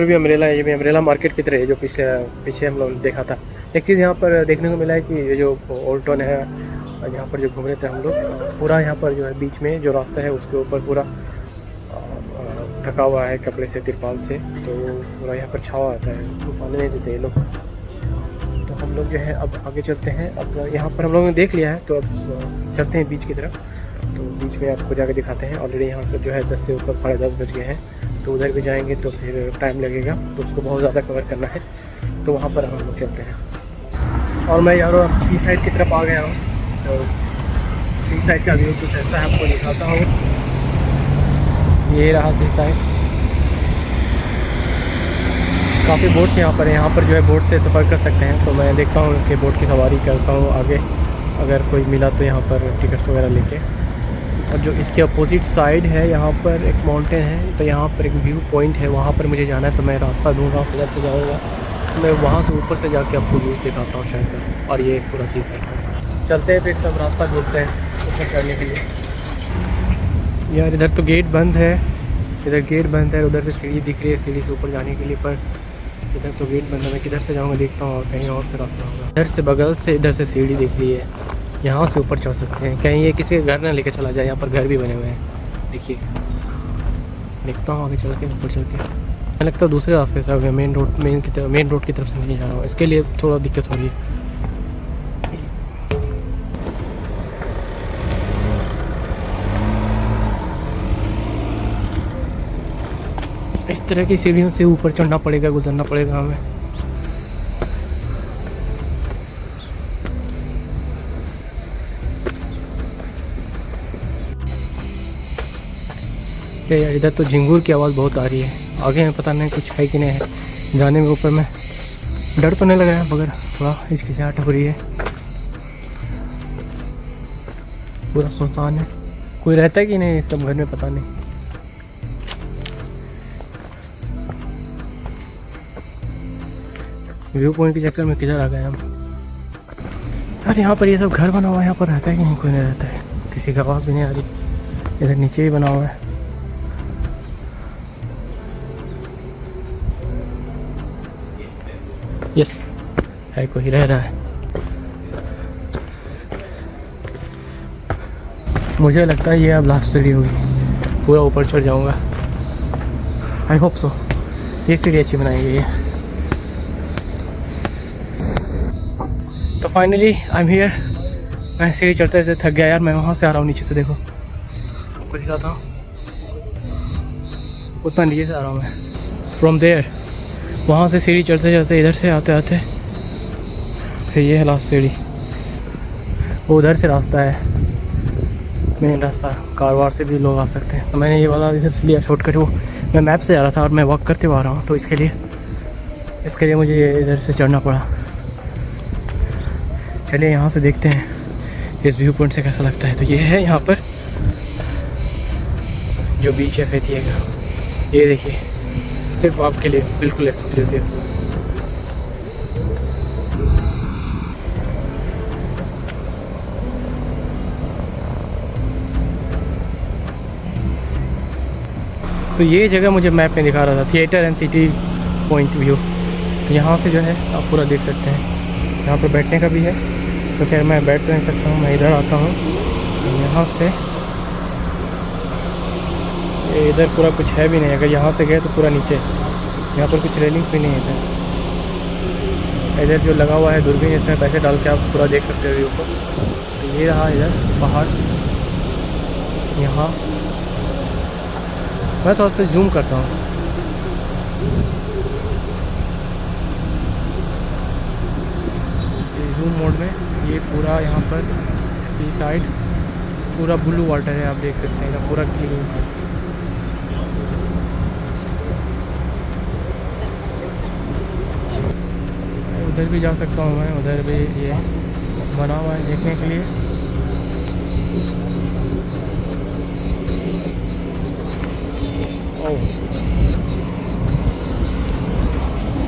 भी अम्ब्रेला है, ये भी अम्ब्रेला मार्केट की तरह है जो पीछे हम लोग देखा था। एक चीज़ यहाँ पर देखने को मिला है कि ये जो ओल्ड टाउन है, यहाँ पर जो घूम रहे थे हम लोग, पूरा यहाँ पर जो है बीच में जो रास्ता है उसके ऊपर पूरा ढका हुआ है कपड़े से, तिरपाल से, तो पूरा यहाँ पर छावा आता है, तो पानी नहीं देते ये लोग। तो हम लोग जो है अब आगे चलते हैं। अब यहाँ पर हम लोगों ने देख लिया है, तो अब चलते हैं बीच की तरफ। तो बीच में आपको जाके दिखाते हैं। ऑलरेडी यहाँ से जो है 10 से ऊपर 10:30 बज गए हैं, तो उधर भी जाएंगे तो फिर टाइम लगेगा, तो उसको बहुत ज़्यादा कवर करना है, तो वहाँ पर हम लोग चलते हैं। और मैं यार सी साइड की तरफ आ गया हूँ, तो सी साइड का व्यू कुछ ऐसा है, आपको दिखाता हूँ। ये रहा सी साइड। काफ़ी बोट्स यहाँ पर है, यहाँ पर जो है बोट से सफ़र कर सकते हैं, तो मैं देखता हूँ उसके बोट की सवारी करता हूँ आगे, अगर कोई मिला तो यहाँ पर टिकट्स वगैरह लेके। और जो इसके अपोजिट साइड है, यहाँ पर एक माउंटेन है, तो यहाँ पर एक व्यू पॉइंट है, वहाँ पर मुझे जाना है, तो मैं रास्ता ढूंढ रहा हूँ किधर से जाऊँगा, तो मैं वहाँ से ऊपर से जाके आपको व्यूज़ दिखाता हूँ शायद। और ये पूरा सी साइड है। चलते हैं फिर, तब रास्ता ढूंढते हैं ऊपर चढ़ने के लिए। यार इधर तो गेट बंद है, इधर गेट बंद है, उधर से सीढ़ी दिख रही है, सीढ़ी से ऊपर जाने के लिए, पर इधर तो गेट बंद है। मैं किधर से जाऊँगा देखता हूँ, और कहीं और से रास्ता होगा। इधर से बगल से इधर से सीढ़ी दिख रही है, यहाँ से ऊपर चढ़ सकते हैं। कहीं ये किसी के घर ना लेके चला जाए, यहाँ पर घर भी बने हुए हैं, देखिए। देखता हूँ आगे चल के, ऊपर चल के। मुझे लगता है दूसरे रास्ते से होगा, मेन रोड की तरफ से नहीं जा रहा हूँ, इसके लिए थोड़ा दिक्कत हो रही है। इस तरह की सीढ़ियों से ऊपर चढ़ना पड़ेगा, गुजरना पड़ेगा हमें। यार इधर तो झिंगूर की आवाज़ बहुत आ रही है, आगे में पता नहीं कुछ है कि नहीं है। जाने में ऊपर में डर तो नहीं लग रहा है, मगर थोड़ा हिचकिचाहट हो रही है। पूरा सुनसान है, कोई रहता है कि नहीं इस सब घर में पता नहीं। व्यू पॉइंट के चक्कर में किधर आ गए हम। यार यहाँ पर ये सब घर बना हुआ है, यहाँ पर रहता है कि नहीं, कोई नहीं रहता है, किसी की आवाज़ भी नहीं आ रही। इधर नीचे ही बना हुआ है। यस है, कोई रह रहा है। मुझे लगता है ये अब लास्ट सीढ़ी होगी, पूरा ऊपर चढ़ जाऊंगा। I hope so. ये सीढ़ी अच्छी बनाई गई है। तो फाइनली आई एम हियर। मैं सीढ़ी चढ़ते चढ़ते थक गया यार। मैं वहाँ से आ रहा हूँ नीचे से, देखो आपको दिखाता हूँ, उतना नीचे से आ रहा हूँ मैं, फ्रॉम देयर। वहाँ से सीढ़ी चढ़ते चढ़ते इधर से आते आते फिर ये है लास्ट सीढ़ी। वो उधर से रास्ता है, मेन रास्ता, कारवार से भी लोग आ सकते हैं। तो मैंने ये वाला इधर से लिया शॉर्टकट। वो मैं मैप से जा रहा था और मैं वॉक करते हुए आ रहा हूँ, तो इसके लिए मुझे ये इधर से चढ़ना पड़ा। चलिए यहाँ से देखते हैं इस व्यू पॉइंट से कैसा लगता है। तो ये है यहाँ पर जो बीच है फेथिया का, ये देखिए, सिर्फ आपके लिए बिल्कुल एक्सक्लूसिव। तो ये जगह मुझे मैप में दिखा रहा था, theatre and city point view. तो यहाँ से जो है आप पूरा देख सकते हैं। यहाँ पर बैठने का भी है, तो खैर मैं बैठ तो नहीं सकता हूँ, मैं इधर आता हूँ। यहाँ से इधर पूरा कुछ है भी नहीं, अगर यहाँ से गए तो पूरा नीचे। यहाँ पर कुछ रेलिंग्स भी नहीं है इधर जो लगा हुआ है दूरबीन, इसमें पैसे डाल के आप पूरा देख सकते हो व्यू को। तो ये रहा इधर पहाड़। यहाँ मैं थोड़ा सा जूम करता हूँ। जूम मोड में ये पूरा यहाँ पर सी साइड पूरा ब्लू वाटर है, आप देख सकते हैं, पूरा क्लीन है। उधर भी जा सकता हूँ मैं, उधर भी ये बना हुआ है देखने के लिए।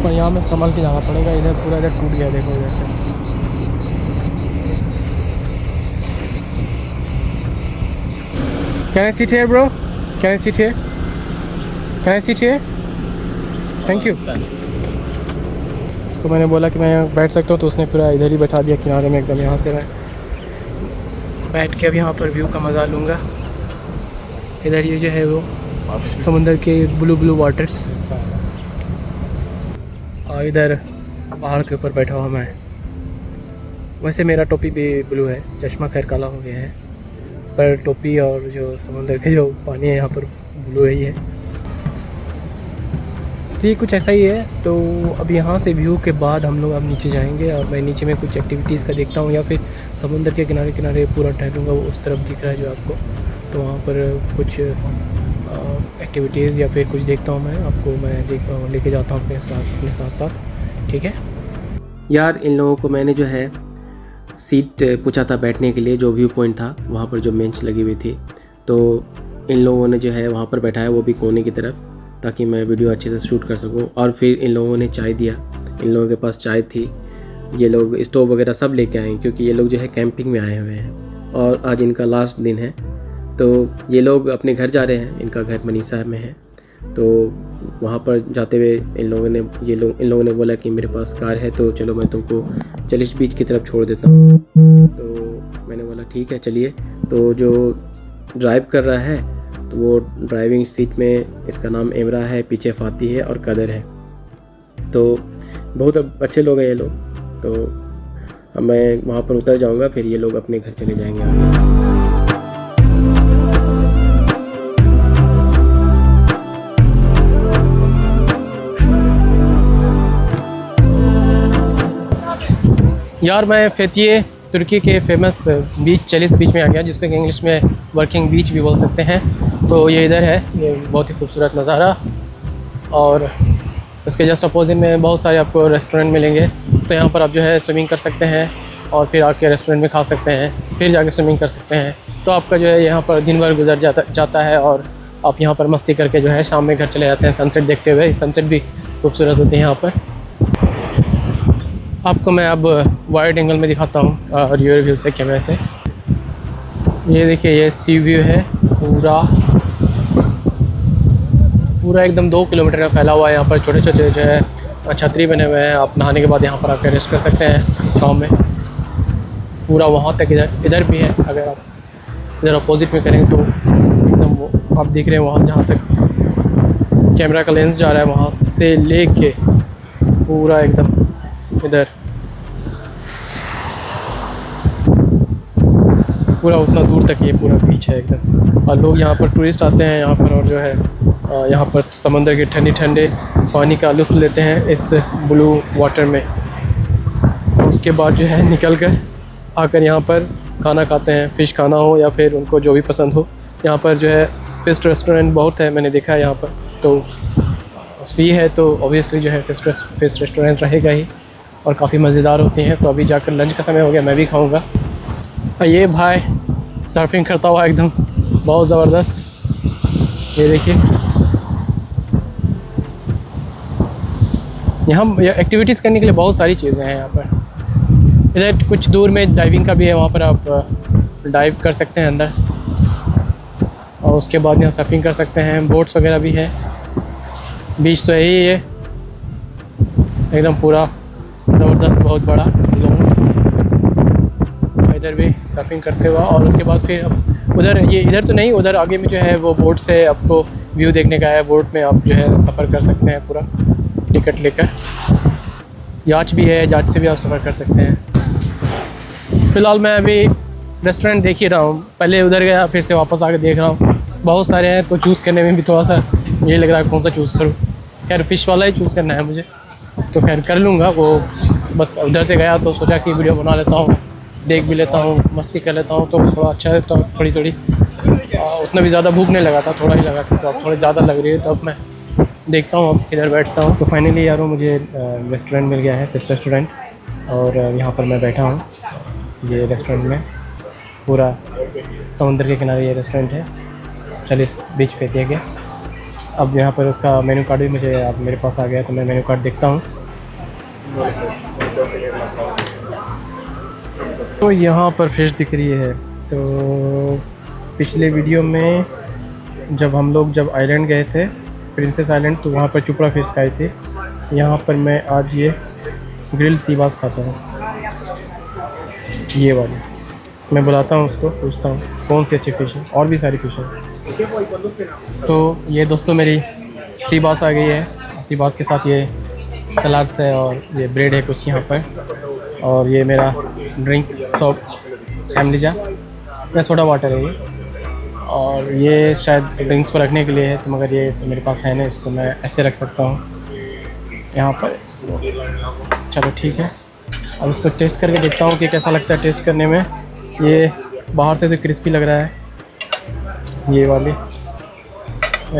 पर यहाँ में संभल के जाना पड़ेगा, इधर पूरा इधर टूट गया, देखो इधर से। Can I sit here, bro? Can I sit here? Can I sit here? Thank you. उसको मैंने बोला कि मैं बैठ सकता हूँ, तो उसने पूरा इधर ही बैठा दिया किनारे में एकदम। यहाँ से मैं बैठ के अब यहाँ पर व्यू का मज़ा लूँगा। इधर ये जो है वो समुंदर के ब्लू वाटर्स, और इधर पहाड़ के ऊपर बैठा हुआ मैं। वैसे मेरा टोपी भी ब्लू है, चश्मा खैर काला हो गया है, पर टोपी और जो समुंदर के जो पानी है यहाँ पर ब्लू ही है। तो ये कुछ ऐसा ही है। तो अब यहाँ से व्यू के बाद हम लोग अब नीचे जाएंगे, और मैं नीचे में कुछ एक्टिविटीज़ का देखता हूँ, या फिर समुंदर के किनारे किनारे पूरा टहलूँगा। वो उस तरफ दिख रहा है जो आपको, तो वहाँ पर कुछ एक्टिविटीज़ या फिर कुछ देखता हूँ मैं, आपको मैं लेके जाता हूँ अपने साथ। ठीक है यार। इन लोगों को मैंने जो है सीट पूछा था बैठने के लिए, जो व्यू पॉइंट था वहाँ पर जो बेंच लगी हुई थी, तो इन लोगों ने जो है वहाँ पर बैठाया, वो भी कोने की तरफ, ताकि मैं वीडियो अच्छे से शूट कर सकूं। और फिर इन लोगों ने चाय दिया। इन लोगों के पास चाय थी। ये लोग स्टोव वगैरह सब लेके आए, क्योंकि ये लोग जो है कैंपिंग में आए हुए हैं, और आज इनका लास्ट दिन है। तो ये लोग अपने घर जा रहे हैं। इनका घर मनीषा में है। तो वहाँ पर जाते हुए इन लोगों ने बोला कि मेरे पास कार है, तो चलो मैं तुमको चलिश बीच की तरफ छोड़ देता हूँ। तो मैंने बोला ठीक है चलिए। तो जो ड्राइव कर रहा है, तो वो ड्राइविंग सीट में, इसका नाम इमरा है, पीछे फाती है और कदर है। तो बहुत अच्छे लोग हैं ये लोग। तो अब मैं वहाँ पर उतर जाऊँगा, फिर ये लोग अपने घर चले जाएंगे आगे। यार मैं फेथिये तुर्की के फेमस बीच चलिश बीच में आ गया, जिसको इंग्लिश में वर्किंग बीच भी बोल सकते हैं। तो ये इधर है, ये बहुत ही खूबसूरत नज़ारा। और उसके जस्ट अपोजिट में बहुत सारे आपको रेस्टोरेंट मिलेंगे। तो यहाँ पर आप जो है स्विमिंग कर सकते हैं, और फिर आके रेस्टोरेंट में खा सकते हैं, फिर जाके स्विमिंग कर सकते हैं। तो आपका जो है यहाँ पर दिन भर गुजर जाता है, और आप यहाँ पर मस्ती करके जो है शाम में घर चले जाते हैं सनसेट देखते हुए। सनसेट भी खूबसूरत होती है यहाँ पर। आपको मैं अब वाइड एंगल में दिखाता हूँ और रियर व्यू से, कैमरे से। ये देखिए, ये सी व्यू है पूरा एकदम 2 किलोमीटर का फैला हुआ है। यहाँ पर छोटे छोटे जो है छतरी बने हुए हैं। आप नहाने के बाद यहाँ पर आकर रेस्ट कर सकते हैं शाम में। पूरा वहाँ तक इधर भी है। अगर आप इधर अपोजिट में करेंगे तो एकदम वो आप देख रहे हैं, वहाँ जहाँ तक कैमरा का लेंस जा रहा है, वहाँ से लेके पूरा एकदम इधर पूरा उतना दूर तक ये पूरा बीच है एकदम। और लोग यहाँ पर टूरिस्ट आते हैं यहाँ पर, और जो है यहाँ पर समंदर के ठंडे पानी का लुत्फ़ लेते हैं इस ब्लू वाटर में। और उसके बाद जो है निकल कर आकर यहाँ पर खाना खाते हैं, फ़िश खाना हो या फिर उनको जो भी पसंद हो। यहाँ पर जो है फ़िश रेस्टोरेंट बहुत है, मैंने देखा है यहाँ पर। तो सी है तो ऑब्वियसली जो है फ़िश रेस्टोरेंट रहेगा ही, और काफ़ी मज़ेदार होती हैं। तो अभी जाकर लंच का समय हो गया, मैं भी खाऊंगा। ये भाई सर्फिंग करता हुआ एकदम बहुत ज़बरदस्त। ये देखिए, यहाँ एक्टिविटीज़ करने के लिए बहुत सारी चीज़ें हैं यहाँ पर। इधर कुछ दूर में डाइविंग का भी है, वहाँ पर आप डाइव कर सकते हैं अंदर, और उसके बाद यहाँ सर्फिंग कर सकते हैं। बोट्स वगैरह भी है। बीच तो यही है एकदम पूरा ज़बरदस्त, बहुत बड़ा। इधर भी सर्फिंग करते हुआ, और उसके बाद फिर उधर, ये इधर तो नहीं, उधर आगे में जो है वो बोट से आपको व्यू देखने का है। बोट में आप जो है सफ़र कर सकते हैं पूरा टिकट लेकर। याच भी है, याच से भी आप सफ़र कर सकते हैं। फ़िलहाल मैं अभी रेस्टोरेंट देख ही रहा हूँ। पहले उधर गया, फिर से वापस आके देख रहा हूँ। बहुत सारे हैं, तो चूज़ करने में भी थोड़ा सा ये लग रहा है कौन सा चूज़ करूँ। खैर फ़िश वाला ही चूज़ करना है मुझे, तो खैर कर लूँगा वो। बस उधर से गया तो सोचा कि वीडियो बना लेता हूँ, देख भी लेता हूँ, मस्ती कर लेता हूँ, तो थोड़ा अच्छा है। तो थोड़ी उतना भी ज़्यादा भूख नहीं लगा था, थोड़ा ही लगा था। तो अब थोड़ी ज़्यादा लग रही है, तो अब मैं देखता हूँ, अब किधर बैठता हूँ। तो फाइनली यारों मुझे रेस्टोरेंट मिल गया है, फ़िश रेस्टोरेंट। और यहाँ पर मैं बैठा हूँ ये रेस्टोरेंट में। पूरा समुद्र के किनारे ये रेस्टोरेंट है, चलिश बीच फेथिये के। अब यहाँ पर उसका मेन्यू कार्ड भी मुझे अब मेरे पास आ गया, तो मैं मेन्यू कार्ड देखता हूँ। तो यहाँ पर फ़िश दिख रही है। तो पिछले वीडियो में जब हम लोग आइलैंड गए थे, प्रिंसेस आइलैंड, तो वहाँ पर चुपड़ा फिश खाए थे। यहाँ पर मैं आज ये ग्रिल सी बास खाता हूँ, ये वाली। मैं बुलाता हूँ उसको, पूछता हूँ कौन सी अच्छी फ़िश है, और भी सारी फ़िश है। तो ये दोस्तों मेरी सी बास आ गई है, सी बास के साथ ये सलाद्स है और ये ब्रेड है कुछ यहाँ पर, और ये मेरा ड्रिंक सॉफ्ट एमलीजा या सोडा वाटर है ये, और ये शायद ड्रिंक्स को रखने के लिए है, तो मगर ये तो मेरे पास है नहीं, इसको मैं ऐसे रख सकता हूँ यहाँ पर। चलो ठीक है, अब इसको टेस्ट करके देखता हूँ कि कैसा लगता है टेस्ट करने में। ये बाहर से तो क्रिस्पी लग रहा है ये वाली।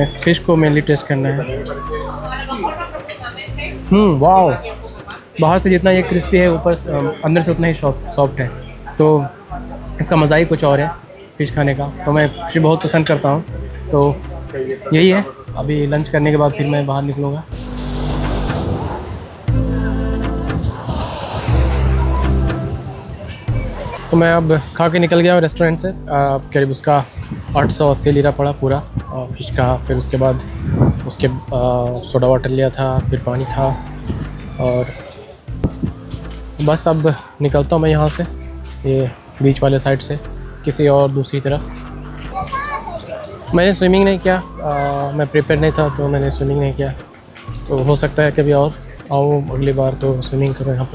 इस फिश को मेनली टेस्ट करना है। वाओ, बाहर से जितना ये क्रिस्पी है ऊपर अंदर से उतना ही सॉफ्ट है, तो इसका मज़ा ही कुछ और है फ़िश खाने का। तो मैं फ़िश बहुत पसंद करता हूँ। तो यही है, अभी लंच करने के बाद फिर मैं बाहर निकलूँगा। तो मैं अब खा के निकल गया हूँ रेस्टोरेंट से। करीब उसका 880 लीरा पड़ा पूरा फ़िश का। फिर उसके बाद उसके सोडा वाटर लिया था, फिर पानी था, और बस अब निकलता हूँ मैं यहाँ से, ये बीच वाले साइड से किसी और दूसरी तरफ। मैंने स्विमिंग नहीं किया, मैं प्रिपेयर नहीं था, तो मैंने स्विमिंग नहीं किया। तो हो सकता है कभी और आऊँ अगली बार तो स्विमिंग करूँ यहाँ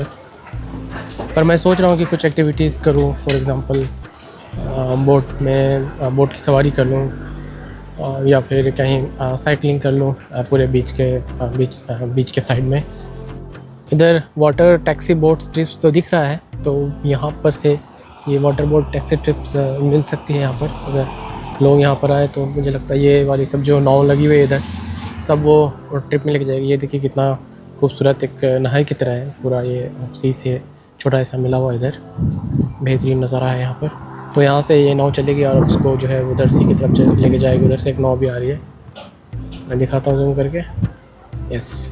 पर मैं सोच रहा हूँ कि कुछ एक्टिविटीज़ करूँ। फॉर एग्ज़ाम्पल बोट की सवारी कर लूँ, या फिर कहीं साइकिलिंग कर लूँ पूरे बीच के साइड में। इधर वाटर टैक्सी बोट ट्रिप्स तो दिख रहा है, तो यहाँ पर से ये वाटर बोट टैक्सी ट्रिप्स मिल सकती है यहाँ पर। अगर लोग यहाँ पर आए तो मुझे लगता है ये वाली सब जो नाव लगी हुई है इधर, सब वो ट्रिप में लेके जाएगी। ये देखिए कितना खूबसूरत एक नहर की तरह है पूरा, ये सी से छोटा ऐसा मिला हुआ इधर, बेहतरीन नज़ारा है यहाँ पर। तो यहाँ से ये नाव चलेगी और उसको जो है उधर सी की तरफ लेके जाएगी। उधर से एक नाव भी आ रही है, मैं दिखाता हूँ जूम करके। यस,